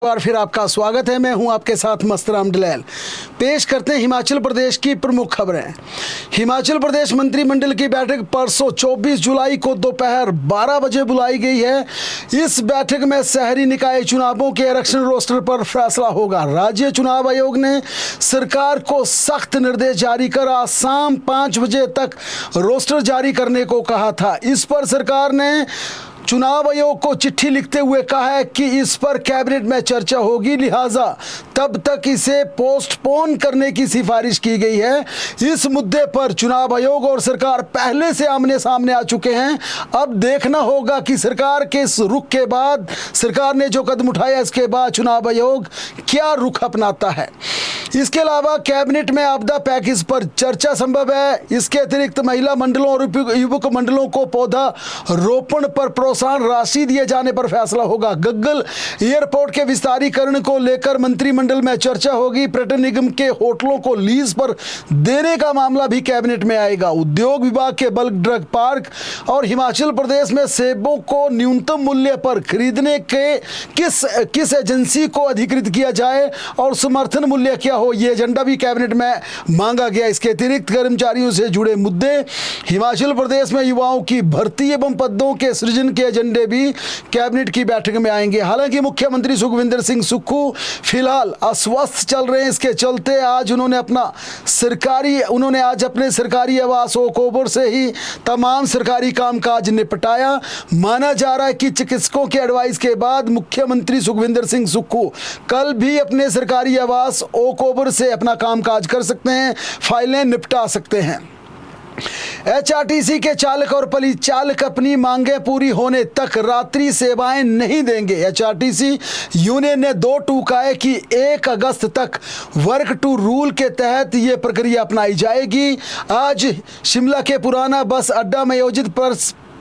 बार फिर आपका स्वागत है। मैं हूं आपके साथ मस्तराम डलैल। पेश करते हैं हिमाचल प्रदेश की प्रमुख खबरें। हिमाचल प्रदेश मंत्रिमंडल की बैठक परसों 24 जुलाई को दोपहर 12 बजे बुलाई गई है। इस बैठक में शहरी निकाय चुनावों के आरक्षण रोस्टर पर फैसला होगा। राज्य चुनाव आयोग ने सरकार को सख्त निर्देश जारी कर आज शाम 5 बजे तक रोस्टर जारी करने को कहा था। इस पर सरकार ने चुनाव आयोग को चिट्ठी लिखते हुए कहा है कि इस पर कैबिनेट में चर्चा होगी, लिहाजा तब तक इसे पोस्टपोन करने की सिफारिश की गई है। इस मुद्दे पर चुनाव आयोग और सरकार पहले से आमने सामने आ चुके हैं। अब देखना होगा कि सरकार के इस रुख के बाद, सरकार ने जो कदम उठाया इसके बाद चुनाव आयोग क्या रुख अपनाता है। इसके अलावा कैबिनेट में आपदा पैकेज पर चर्चा संभव है। इसके अतिरिक्त महिला मंडलों और युवक मंडलों को पौधा रोपण पर प्रोत्साहन राशि दिए जाने पर फैसला होगा। गग्गल एयरपोर्ट के विस्तारीकरण को लेकर मंत्रिमंडल में चर्चा होगी। पर्यटन निगम के होटलों को लीज पर देने का मामला भी कैबिनेट में आएगा। उद्योग विभाग के बल्क ड्रग पार्क और हिमाचल प्रदेश में सेबों को न्यूनतम मूल्य पर खरीदने के किस एजेंसी को अधिकृत किया जाए और समर्थन मूल्य क्या हो, यह एजेंडा भी कैबिनेट में मांगा गया। इसके अतिरिक्त कर्मचारियों से जुड़े मुद्दे, हिमाचल प्रदेश में युवाओं की भर्ती एवं पदों के सृजन के एजेंडे भी कैबिनेट की बैठक में आएंगे। हालांकि मुख्यमंत्री सुखविंदर सिंह सुक्खू फिलहाल अस्वस्थ चल रहे हैं। इसके चलते आज उन्होंने अपने सरकारी आवास ओक ओवर से ही तमाम सरकारी कामकाज निपटाया। माना जा रहा है कि चिकित्सकों के एडवाइस के बाद मुख्यमंत्री सुखविंदर सिंह सुक्खू कल भी अपने सरकारी आवास ओक ओवर से अपना कामकाज कर सकते हैं, फाइलें निपटा सकते हैं। एचआरटीसी के चालक और परिचालक अपनी मांगें पूरी होने तक रात्रि सेवाएं नहीं देंगे। एचआरटीसी यूनियन ने 2 टूका है कि 1 अगस्त तक वर्क टू रूल के तहत ये प्रक्रिया अपनाई जाएगी। आज शिमला के पुराना बस अड्डा में आयोजित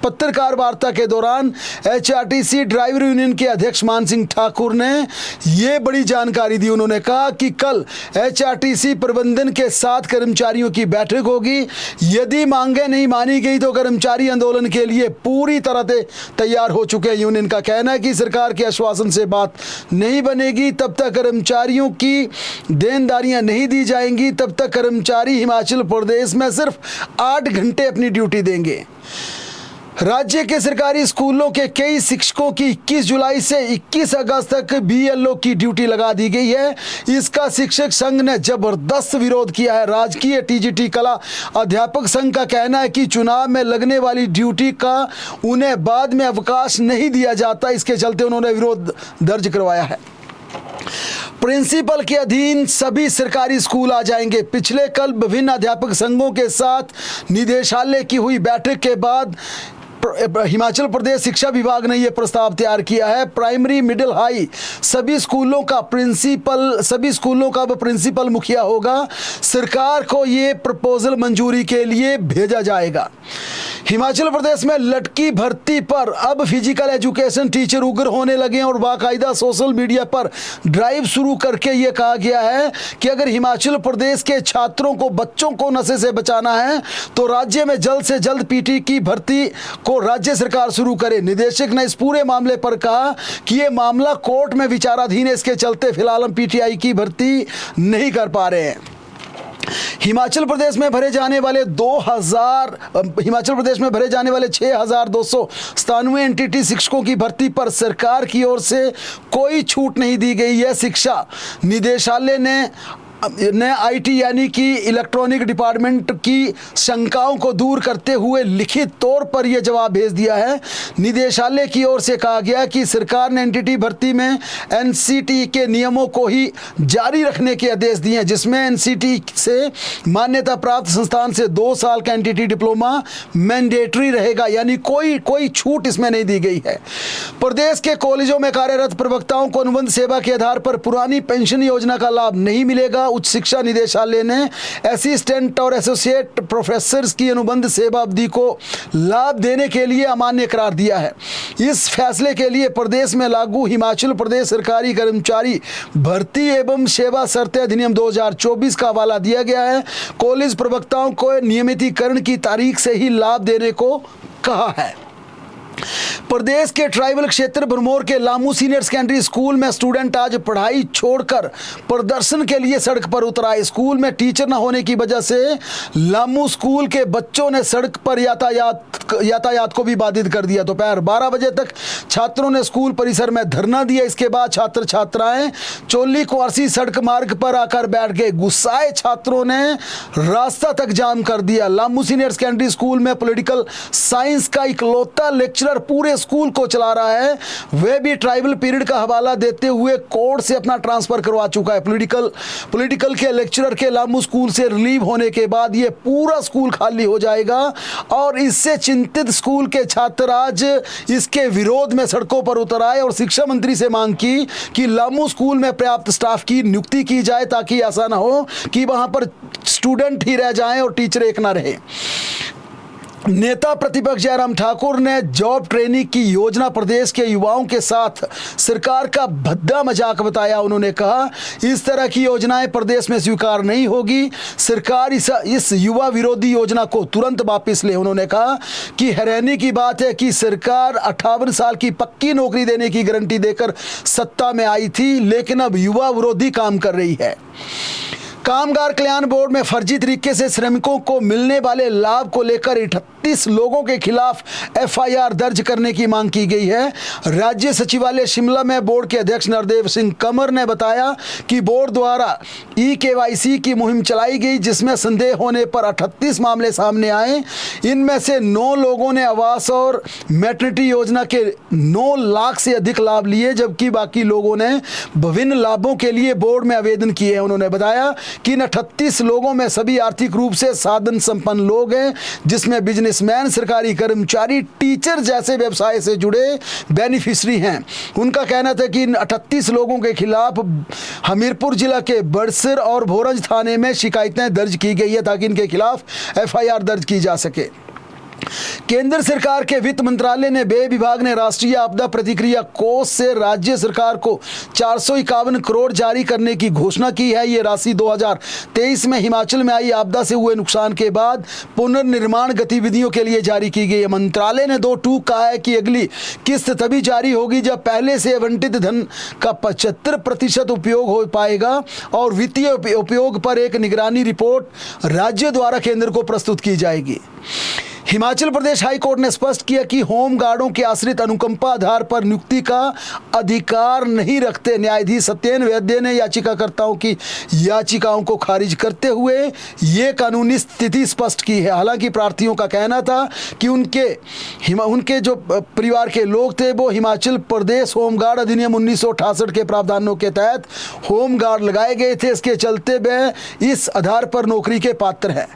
पत्रकार वार्ता के दौरान एचआरटीसी ड्राइवर यूनियन के अध्यक्ष मान सिंह ठाकुर ने ये बड़ी जानकारी दी। उन्होंने कहा कि कल एचआरटीसी प्रबंधन के साथ कर्मचारियों की बैठक होगी। यदि मांगें नहीं मानी गई तो कर्मचारी आंदोलन के लिए पूरी तरह से तैयार हो चुके हैं। यूनियन का कहना है कि सरकार के आश्वासन से बात नहीं बनेगी तब तक कर्मचारियों की देनदारियां नहीं दी जाएंगी। तब तक कर्मचारी हिमाचल प्रदेश में सिर्फ 8 घंटे अपनी ड्यूटी देंगे। राज्य के सरकारी स्कूलों के कई शिक्षकों की 21 जुलाई से 21 अगस्त तक बीएलओ की ड्यूटी लगा दी गई है। इसका शिक्षक संघ ने जबरदस्त विरोध किया है। राजकीय टीजीटी कला अध्यापक संघ का कहना है कि चुनाव में लगने वाली ड्यूटी का उन्हें बाद में अवकाश नहीं दिया जाता। इसके चलते उन्होंने विरोध दर्ज करवाया है। प्रिंसिपल के अधीन सभी सरकारी स्कूल आ जाएंगे। पिछले कल विभिन्न अध्यापक संघों के साथ निदेशालय की हुई बैठक के बाद हिमाचल प्रदेश शिक्षा विभाग ने यह प्रस्ताव तैयार किया है। प्राइमरी, मिडिल, हाई सभी स्कूलों का प्रिंसिपल मुखिया होगा। सरकार को ये प्रपोजल मंजूरी के लिए भेजा जाएगा। हिमाचल प्रदेश में लटकी भर्ती पर अब फिजिकल एजुकेशन टीचर उग्र होने लगे और बाकायदा सोशल मीडिया पर ड्राइव शुरू करके ये कहा गया है कि अगर हिमाचल प्रदेश के छात्रों को, बच्चों को नशे से बचाना है तो राज्य में जल्द से जल्द पीटी की भर्ती को राज्य सरकार शुरू करे। निदेशक ने इस पूरे मामले पर कहा कि ये मामला कोर्ट में विचाराधीन है। इसके चलते फिलहाल हम पीटीआई की भर्ती नहीं कर पा रहे हैं। हिमाचल प्रदेश में भरे जाने वाले 6,297 एनटीटी शिक्षकों की भर्ती पर सरकार की ओर से कोई छूट नहीं दी गई है। शिक्षा निदेशालय ने आईटी यानी कि इलेक्ट्रॉनिक डिपार्टमेंट की शंकाओं को दूर करते हुए लिखित तौर पर यह जवाब भेज दिया है। निदेशालय की ओर से कहा गया कि सरकार ने एनटीटी भर्ती में एनसीटी के नियमों को ही जारी रखने के आदेश दिए हैं, जिसमें एनसीटी से मान्यता प्राप्त संस्थान से 2 साल का एनटीटी डिप्लोमा मैंडेटरी रहेगा, यानी कोई छूट इसमें नहीं दी गई है। प्रदेश के कॉलेजों में कार्यरत प्रवक्ताओं को अनुबंध सेवा के आधार पर पुरानी पेंशन योजना का लाभ नहीं मिलेगा। उच्च शिक्षा निदेशालय ने असिस्टेंट और एसोसिएट प्रोफेसर की अनुबंध सेवा अवधि को लाभ देने के लिए अमान्य करार दिया है। इस फैसले के लिए प्रदेश में लागू हिमाचल प्रदेश सरकारी कर्मचारी भर्ती एवं सेवा शर्तें अधिनियम 2024 का हवाला दिया गया है। कॉलेज प्रवक्ताओं को नियमितीकरण की तारीख से ही लाभ देने को कहा है। प्रदेश के ट्राइबल क्षेत्र भरमौर के लामू सीनियर सेकेंडरी स्कूल में स्टूडेंट आज पढ़ाई छोड़कर प्रदर्शन के लिए सड़क पर उतर आए। स्कूल में टीचर न होने की वजह से लामू स्कूल के बच्चों ने सड़क पर यातायात को भी बाधित कर दिया। दोपहर 12 बजे तक छात्रों ने स्कूल परिसर में धरना दिया। इसके बाद छात्र छात्राएं चोली कुआरसी सड़क मार्ग पर आकर बैठ गए। गुस्साए छात्रों ने रास्ता तक जाम कर दिया। लामू सीनियर सेकेंडरी स्कूल में पॉलिटिकल साइंस का इकलौता लेक्चरर पूरे स्कूल को चला रहा है, वह भी ट्राइबल पीरियड का हवाला देते हुए कोर्ट से अपना ट्रांसफर करवा चुका है। पॉलिटिकल के लेक्चरर के लामू स्कूल से रिलीव होने के बाद यह पूरा स्कूल खाली हो जाएगा और इससे चिंतित स्कूल के छात्र आज इसके विरोध में सड़कों पर उतर आए और शिक्षा मंत्री से मांग की कि लामू स्कूल में पर्याप्त स्टाफ की नियुक्ति की जाए ताकि ऐसा ना हो कि वहां पर स्टूडेंट ही रह जाएं और टीचर एक ना रहे। नेता प्रतिपक्ष जयराम ठाकुर ने जॉब ट्रेनिंग की योजना प्रदेश के युवाओं के साथ सरकार का भद्दा मजाक बताया। उन्होंने कहा इस तरह की योजनाएं प्रदेश में स्वीकार नहीं होगी, सरकार इस युवा विरोधी योजना को तुरंत वापस ले। उन्होंने कहा कि हैरानी की बात है कि सरकार 58 साल की पक्की नौकरी देने की गारंटी देकर सत्ता में आई थी, लेकिन अब युवा विरोधी काम कर रही है। कामगार कल्याण बोर्ड में फर्जी तरीके से श्रमिकों को मिलने वाले लाभ को लेकर 38 लोगों के खिलाफ एफआईआर दर्ज करने की मांग की गई है। राज्य सचिवालय शिमला में बोर्ड के अध्यक्ष नरदेव सिंह कंवर ने बताया कि बोर्ड द्वारा ई-केवाईसी की मुहिम चलाई गई, जिसमें संदेह होने पर 38 मामले सामने आए। इनमें से 9 लोगों ने आवास और मैटरनिटी योजना के 9 लाख से अधिक लाभ लिए, जबकि बाकी लोगों ने विभिन्न लाभों के लिए बोर्ड में आवेदन किए हैं। उन्होंने बताया कि इन 38 लोगों में सभी आर्थिक रूप से साधन संपन्न लोग हैं, जिसमें बिजनेसमैन, सरकारी कर्मचारी, टीचर जैसे व्यवसाय से जुड़े बेनिफिशियरी हैं। उनका कहना था कि इन 38 लोगों के खिलाफ हमीरपुर जिला के बड़सर और भोरंज थाने में शिकायतें दर्ज की गई है ताकि इनके खिलाफ एफआईआर दर्ज की जा सके। केंद्र सरकार के वित्त मंत्रालय ने व्यय विभाग ने राष्ट्रीय आपदा प्रतिक्रिया कोष से राज्य सरकार को 451 करोड़ जारी करने की घोषणा की है। ये राशि 2023 में हिमाचल में आई आपदा से हुए नुकसान के बाद पुनर्निर्माण गतिविधियों के लिए जारी की गई है। मंत्रालय ने 2 टूक कहा है कि अगली किस्त तभी जारी होगी जब पहले से आवंटित धन का 75% उपयोग हो पाएगा और वित्तीय उपयोग पर एक निगरानी रिपोर्ट राज्य द्वारा केंद्र को प्रस्तुत की जाएगी। हिमाचल प्रदेश हाई कोर्ट ने स्पष्ट किया कि होम गार्डों के आश्रित अनुकंपा आधार पर नियुक्ति का अधिकार नहीं रखते। न्यायाधीश सत्येन वैद्य ने याचिकाकर्ताओं की याचिकाओं को खारिज करते हुए ये कानूनी स्थिति स्पष्ट की है। हालांकि प्रार्थियों का कहना था कि उनके जो परिवार के लोग थे वो हिमाचल प्रदेश होम गार्ड अधिनियम 1968 के प्रावधानों के तहत होम गार्ड लगाए गए थे, इसके चलते वे इस आधार पर नौकरी के पात्र हैं।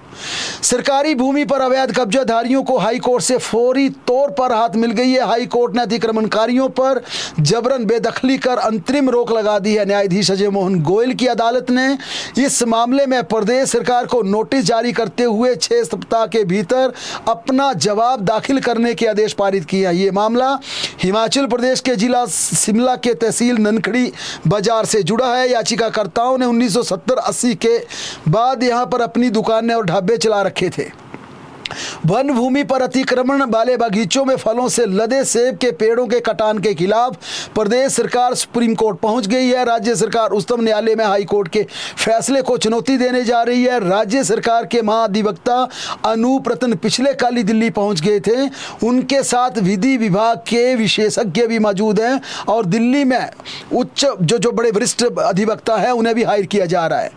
सरकारी भूमि पर अवैध कब्जाधारियों को हाई कोर्ट से फौरी तौर पर राहत मिल गई है। हाई कोर्ट ने अतिक्रमणकारियों पर जबरन बेदखली कर अंतरिम रोक लगा दी है। न्यायाधीश अजय मोहन गोयल की अदालत ने इस मामले में प्रदेश सरकार को नोटिस जारी करते हुए 6 सप्ताह के भीतर अपना जवाब दाखिल करने के आदेश पारित किए हैं। ये मामला हिमाचल प्रदेश के जिला शिमला के तहसील ननखड़ी बाजार से जुड़ा है। याचिकाकर्ताओं ने 1970-80 के बाद यहाँ पर अपनी दुकानें और ढाबे चला रखे थे। वन भूमि पर अतिक्रमण वाले बागीचों में फलों से लदे सेब के पेड़ों के कटान के खिलाफ प्रदेश सरकार सुप्रीम कोर्ट पहुंच गई है। राज्य सरकार उच्चतम न्यायालय में हाई कोर्ट के फैसले को चुनौती देने जा रही है। राज्य सरकार के महाधिवक्ता अनूप रतन पिछले कल ही दिल्ली पहुंच गए थे। उनके साथ विधि विभाग के विशेषज्ञ भी मौजूद हैं और दिल्ली में उच्च जो बड़े वरिष्ठ अधिवक्ता हैं उन्हें भी हायर किया जा रहा है।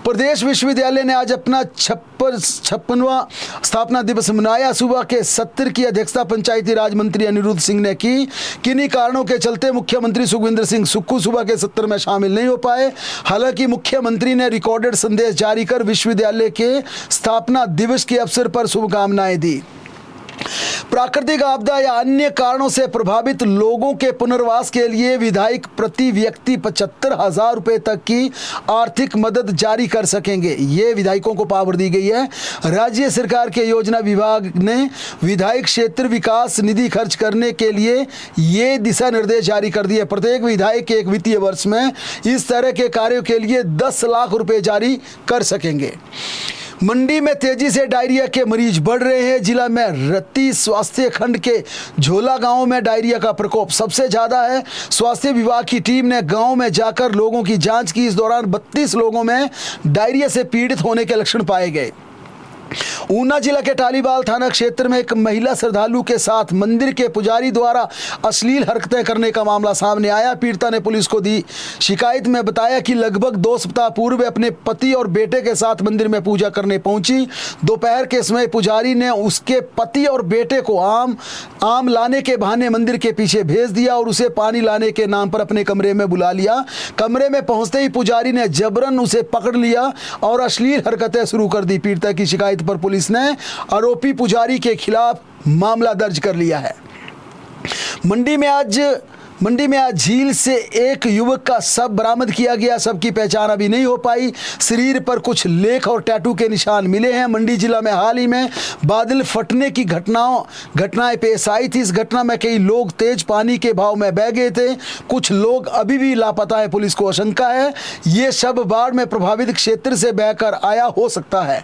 प्रदेश विश्वविद्यालय ने आज अपना 56वां स्थापना दिवस मनाया। सुबह के सत्र की अध्यक्षता पंचायती राज मंत्री अनिरुद्ध सिंह ने की। किन्हीं कारणों के चलते मुख्यमंत्री सुखविंदर सिंह सुक्खू सुबह के सत्र में शामिल नहीं हो पाए। हालांकि मुख्यमंत्री ने रिकॉर्डेड संदेश जारी कर विश्वविद्यालय के स्थापना दिवस के अवसर पर शुभकामनाएं दी। प्राकृतिक आपदा या अन्य कारणों से प्रभावित लोगों के पुनर्वास के लिए विधायक प्रति व्यक्ति 75,000 रुपये तक की आर्थिक मदद जारी कर सकेंगे। ये विधायकों को पावर दी गई है। राज्य सरकार के योजना विभाग ने विधायक क्षेत्र विकास निधि खर्च करने के लिए ये दिशा निर्देश जारी कर दिए। प्रत्येक विधायक एक वित्तीय वर्ष में इस तरह के कार्यों के लिए 10 लाख रुपए जारी कर सकेंगे। मंडी में तेजी से डायरिया के मरीज बढ़ रहे हैं। जिला में रत्ती स्वास्थ्य खंड के झोला गांव में डायरिया का प्रकोप सबसे ज्यादा है। स्वास्थ्य विभाग की टीम ने गांव में जाकर लोगों की जांच की। इस दौरान 32 लोगों में डायरिया से पीड़ित होने के लक्षण पाए गए। ऊना जिला के टालीबाल थाना क्षेत्र में एक महिला श्रद्धालु के साथ मंदिर के पुजारी द्वारा अश्लील हरकतें करने का मामला सामने आया। पीड़िता ने पुलिस को दी शिकायत में बताया कि लगभग 2 सप्ताह पूर्व अपने पति और बेटे के साथ मंदिर में पूजा करने पहुंची। दोपहर के समय पुजारी ने उसके पति और बेटे को आम लाने के बहाने मंदिर के पीछे भेज दिया और उसे पानी लाने के नाम पर अपने कमरे में बुला लिया। कमरे में पहुंचते ही पुजारी ने जबरन उसे पकड़ लिया और अश्लील हरकतें शुरू कर दी। पीड़िता की शिकायत पर पुलिस ने आरोपी पुजारी के खिलाफ मामला दर्ज कर लिया है। मंडी में आज झील से एक युवक का शव बरामद किया गया। शव की पहचान अभी नहीं हो पाई। शरीर पर कुछ लेख और टैटू के निशान मिले हैं। मंडी जिला में हाल ही में बादल फटने की घटनाएं पेश आई थी। इस घटना में कई लोग तेज पानी के बहाव में बह गए थे। कुछ लोग अभी भी लापता है। पुलिस को आशंका है ये शव बाढ़ में प्रभावित क्षेत्र से बहकर आया हो सकता है।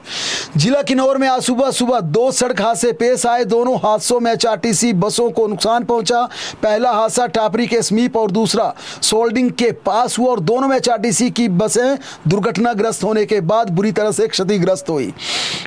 जिला किन्नौर में आज सुबह 2 सड़क हादसे पेश आए। दोनों हादसों में HRTC बसों को नुकसान पहुंचा। पहला हादसा टापरी के समीप और दूसरा सोल्डिंग के पास हुआ और दोनों में HRTC की बसें दुर्घटनाग्रस्त होने के बाद बुरी तरह से क्षतिग्रस्त हुई।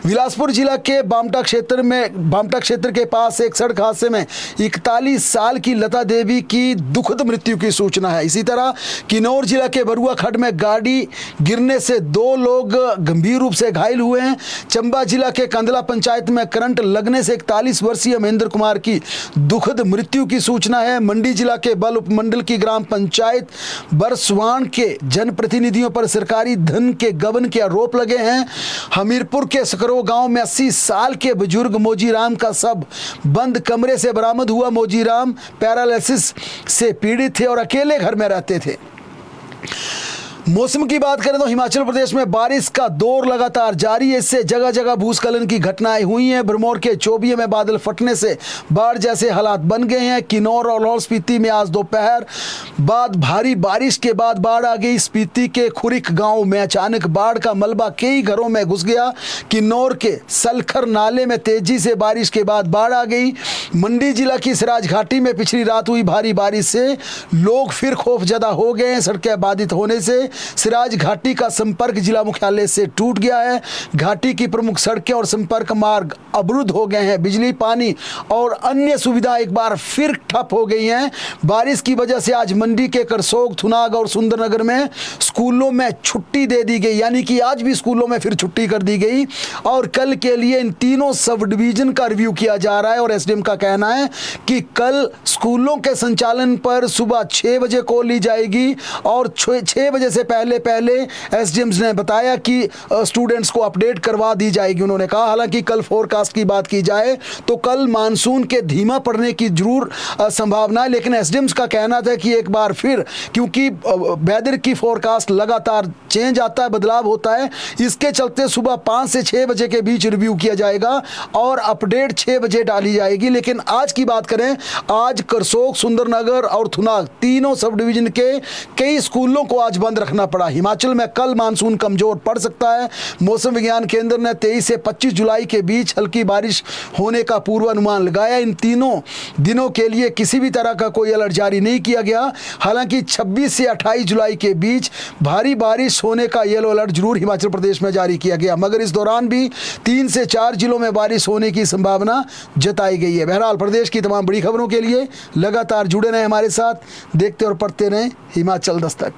बिलासपुर जिला के बामटा क्षेत्र के पास एक सड़क हादसे में 41 साल की लता देवी की दुखद मृत्यु की सूचना है। इसी तरह किन्नौर जिला के बरुआ खड्ड में गाड़ी गिरने से 2 लोग गंभीर रूप से घायल हुए हैं। चंबा जिला के कंदला पंचायत में करंट लगने से 41 वर्षीय महेंद्र कुमार की दुखद मृत्यु की सूचना है। मंडी जिला के बल उपमंडल की ग्राम पंचायत बरसवान के जनप्रतिनिधियों पर सरकारी धन के गबन के आरोप लगे हैं। हमीरपुर के सकरो गांव में 80 साल के बुजुर्ग मोजीराम का शव बंद कमरे से बरामद हुआ। मोजीराम पैरालिसिस से पीड़ित थे और अकेले घर में रहते थे। मौसम की बात करें तो हिमाचल प्रदेश में बारिश का दौर लगातार जारी है। इससे जगह जगह भूस्खलन की घटनाएं हुई हैं। भरमौर के चोबिया में बादल फटने से बाढ़ जैसे हालात बन गए हैं। किन्नौर और लाहौल स्पीति में आज दोपहर बाद भारी बारिश के बाद बाढ़ आ गई। स्पीति के खुरिक गांव में अचानक बाढ़ का मलबा कई घरों में घुस गया। किन्नौर के सलखर नाले में तेजी से बारिश के बाद बाढ़ आ गई। मंडी जिला की सिराज घाटी में पिछली रात हुई भारी बारिश से लोग फिर खौफजदा हो गए हैं। सड़कें बाधित होने से सिराज घाटी का संपर्क जिला मुख्यालय से टूट गया है। घाटी की प्रमुख सड़कें और संपर्क मार्ग अवरुद्ध हो गए हैं। बिजली, पानी और अन्य सुविधा एक बार फिर ठप हो गई हैं। बारिश की वजह से आज मंडी के करसोग, थुनाग और सुंदरनगर में स्कूलों में छुट्टी दे दी गई, यानी कि आज भी स्कूलों में फिर छुट्टी कर दी गई और कल के लिए इन तीनों सब डिवीजन का रिव्यू किया जा रहा है। और एसडीएम का कहना है कि कल स्कूलों के संचालन पर सुबह 6 बजे कॉल ली जाएगी और 6 बजे से पहले एसडीएम्स ने बताया कि स्टूडेंट्स को अपडेट करवा दी जाएगी। उन्होंने कहा हालांकि कल फोरकास्ट की बात की जाए तो कल मानसून के धीमा पड़ने की जरूर संभावना है, लेकिन एसडीएम्स का कहना था कि एक बार फिर, क्योंकि वेदर की फोरकास्ट लगातार चेंज आता है, बदलाव होता है, इसके चलते सुबह 5 से 6 बजे के बीच रिव्यू किया जाएगा और अपडेट 6 बजे डाली जाएगी। लेकिन आज की बात करें, आज करसोग, सुंदरनगर और थुनाग तीनों सब डिवीजन के कई स्कूलों को आज बंद रखना पड़ा। हिमाचल में कल मानसून कमजोर पड़ सकता है। मौसम विज्ञान केंद्र ने 23 से 25 जुलाई के बीच हल्की बारिश होने का पूर्वानुमान लगाया। इन तीनों दिनों के लिए किसी भी तरह का कोई अलर्ट जारी नहीं किया गया। हालांकि 26 से 28 जुलाई के बीच भारी बारिश होने का येलो अलर्ट जरूर हिमाचल प्रदेश में जारी किया गया, मगर इस दौरान भी 3 से 4 जिलों में बारिश होने की संभावना जताई गई है। बहरहाल प्रदेश की तमाम बड़ी खबरों के लिए लगातार जुड़े रहें हमारे साथ, देखते और पढ़ते रहें हिमाचल दस्तक।